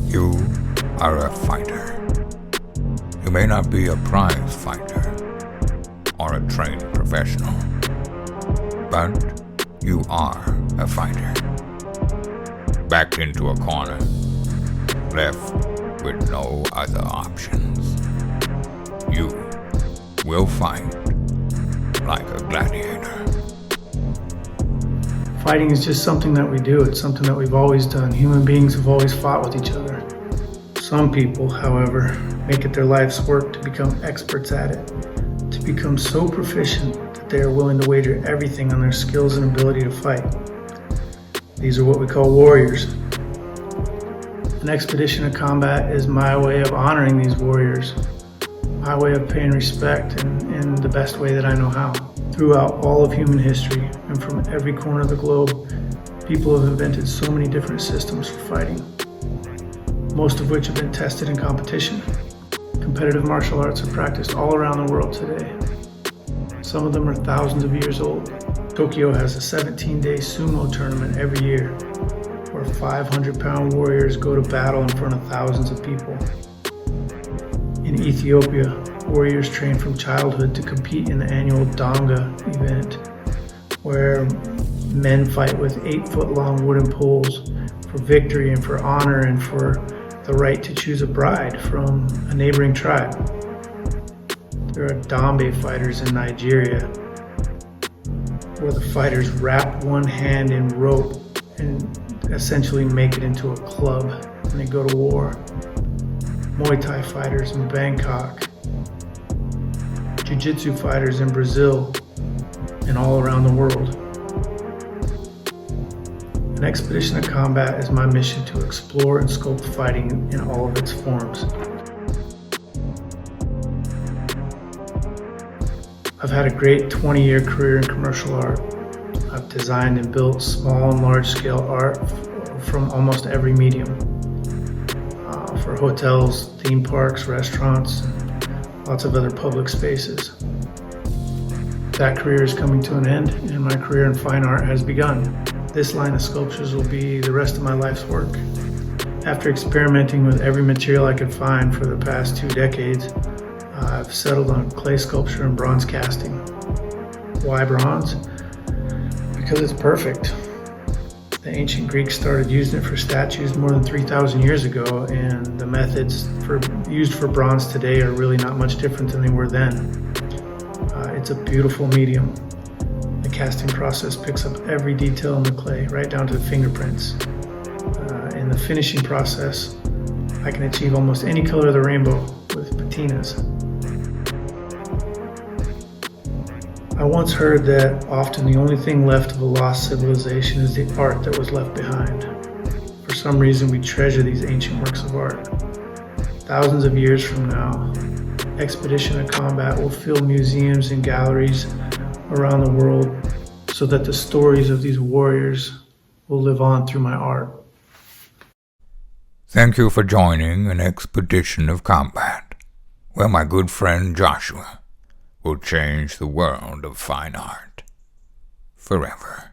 You are a fighter. You may not be a prize fighter or a trained professional, but you are a fighter. Backed into a corner, left with no other options. You will fight like a gladiator. Fighting is just something that we do. It's something that we've always done. Human beings have always fought with each other. Some people, however, make it their life's work to become experts at it, to become so proficient that they are willing to wager everything on their skills and ability to fight. These are what we call warriors. An expedition of combat is my way of honoring these warriors, my way of paying respect in the best way that I know how. Throughout all of human history and from every corner of the globe, people have invented so many different systems for fighting, most of which have been tested in competition. Competitive martial arts are practiced all around the world today. Some of them are thousands of years old. Tokyo has a 17-day sumo tournament every year, where 500-pound warriors go to battle in front of thousands of people. In Ethiopia, warriors train from childhood to compete in the annual Donga event, where men fight with 8-foot-long wooden poles for victory and for honor and for the right to choose a bride from a neighboring tribe. There are Dambe fighters in Nigeria, where the fighters wrap one hand in rope and essentially make it into a club and they go to war. Muay Thai fighters in Bangkok, Jiu-Jitsu fighters in Brazil, and all around the world. An expedition of combat is my mission to explore and sculpt fighting in all of its forms. I've had a great 20-year career in commercial art. I've designed and built small and large-scale art from almost every medium. For hotels, theme parks, restaurants, and lots of other public spaces. That career is coming to an end, and my career in fine art has begun. This line of sculptures will be the rest of my life's work. After experimenting with every material I could find for the past 2 decades, I've settled on clay sculpture and bronze casting. Why bronze? Because it's perfect. The ancient Greeks started using it for statues more than 3,000 years ago, and the methods used for bronze today are really not much different than they were then. It's a beautiful medium. The casting process picks up every detail in the clay, right down to the fingerprints. In the finishing process, I can achieve almost any color of the rainbow with patinas. I once heard that often the only thing left of a lost civilization is the art that was left behind. For some reason, we treasure these ancient works of art. Thousands of years from now, Expedition of Combat will fill museums and galleries around the world so that the stories of these warriors will live on through my art. Thank you for joining an Expedition of Combat, where my good friend Joshua will change the world of fine art forever.